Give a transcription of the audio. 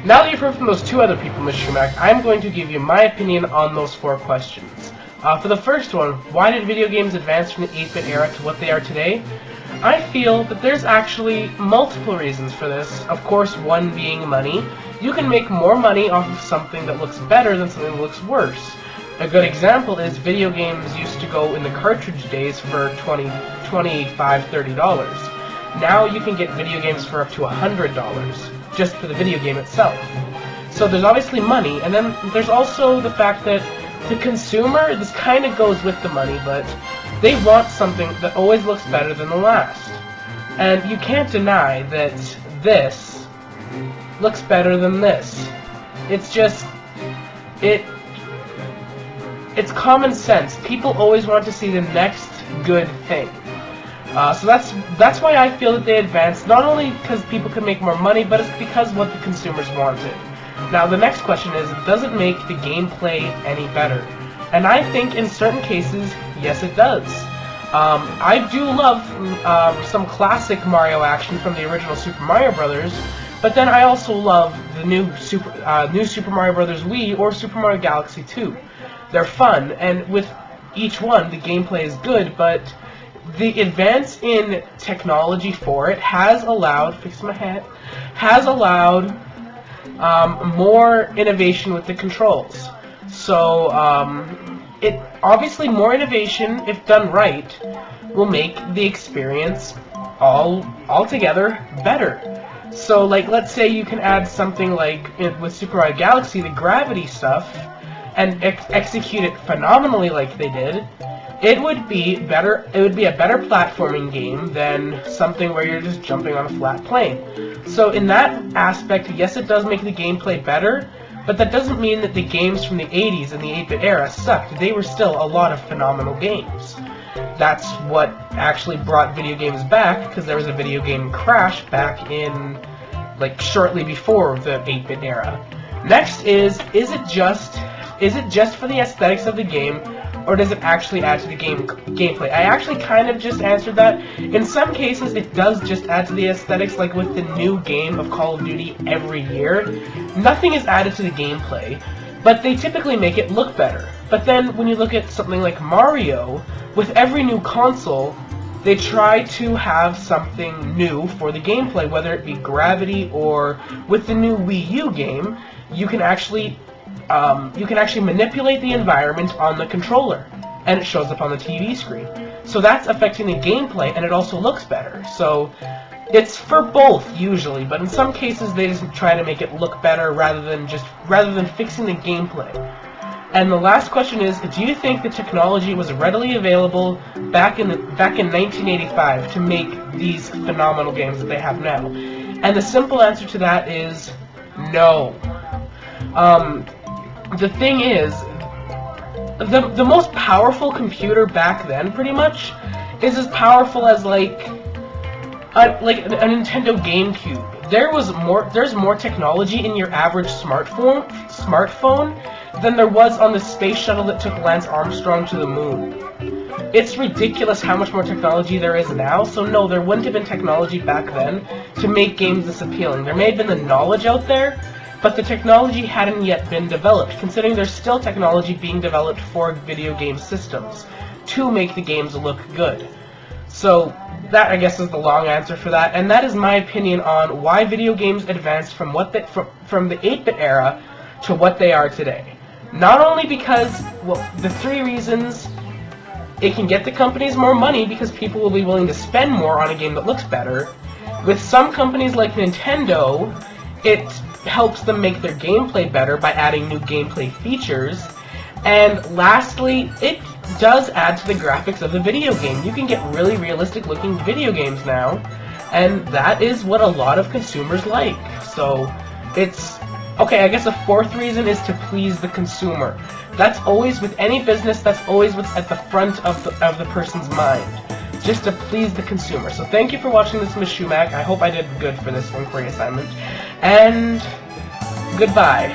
Now that you've heard from those two other people, Ms. Schumack, I'm going to give you my opinion on those 4 questions. For the first one, why did video games advance from the 8-bit era to what they are today? I feel that there's actually multiple reasons for this. Of course, one being money. You can make more money off of something that looks better than something that looks worse. A good example is video games used to go in the cartridge days for $25, $30. Now you can get video games for up to $100 just for the video game itself. So there's obviously money, and then there's also the fact that the consumer, this kind of goes with the money, but they want something that always looks better than the last. And you can't deny that this looks better than this. It's just, it's common sense. People always want to see the next good thing. So that's why I feel that they advanced, not only because people could make more money, but it's because what the consumers wanted. Now, the next question is, does it make the gameplay any better? And I think in certain cases, yes it does. I do love some classic Mario action from the original Super Mario Bros., but then I also love the new Super Mario Bros. Wii or Super Mario Galaxy 2. They're fun, and with each one, the gameplay is good, but the advance in technology for it has allowed, more innovation with the controls. So, obviously more innovation, if done right, will make the experience altogether better. So, like, let's say you can add something like, with Super Mario Galaxy, the gravity stuff, and execute it phenomenally like they did. It would be better. It would be a better platforming game than something where you're just jumping on a flat plane. So in that aspect, yes, it does make the gameplay better, but that doesn't mean that the games from the 80s and the 8-bit era sucked. They were still a lot of phenomenal games. That's what actually brought video games back, because there was a video game crash back in, like, shortly before the 8-bit era. Next is it just for the aesthetics of the game, or does it actually add to the gameplay? I actually kind of just answered that. In some cases, it does just add to the aesthetics, like with the new game of Call of Duty every year. Nothing is added to the gameplay, but they typically make it look better. But then, when you look at something like Mario, with every new console, they try to have something new for the gameplay, whether it be gravity or with the new Wii U game, you can actually manipulate the environment on the controller, and it shows up on the TV screen. So that's affecting the gameplay, and it also looks better. So it's for both usually, but in some cases they just try to make it look better rather than fixing the gameplay. And the last question is, do you think the technology was readily available back in 1985 to make these phenomenal games that they have now? And the simple answer to that is no. The thing is, the most powerful computer back then, pretty much, is as powerful as like a Nintendo GameCube. There's more technology in your average smartphone than there was on the space shuttle that took Lance Armstrong to the moon. It's ridiculous how much more technology there is now, so no, there wouldn't have been technology back then to make games this appealing. There may have been the knowledge out there, but the technology hadn't yet been developed, considering there's still technology being developed for video game systems to make the games look good. So that, I guess, is the long answer for that, and that is my opinion on why video games advanced from from the 8-bit era to what they are today. Not only because, well, the 3 reasons: it can get the companies more money because people will be willing to spend more on a game that looks better. With some companies like Nintendo, it helps them make their gameplay better by adding new gameplay features. And lastly, it does add to the graphics of the video game. You can get really realistic looking video games now, and that is what a lot of consumers like. So it's okay. I guess the 4th reason is to please the consumer. That's always, with any business, that's always what's at the front of the person's mind, just to please the consumer. So thank you for watching this, Ms. Schumack. I hope I did good for this inquiry assignment, and goodbye.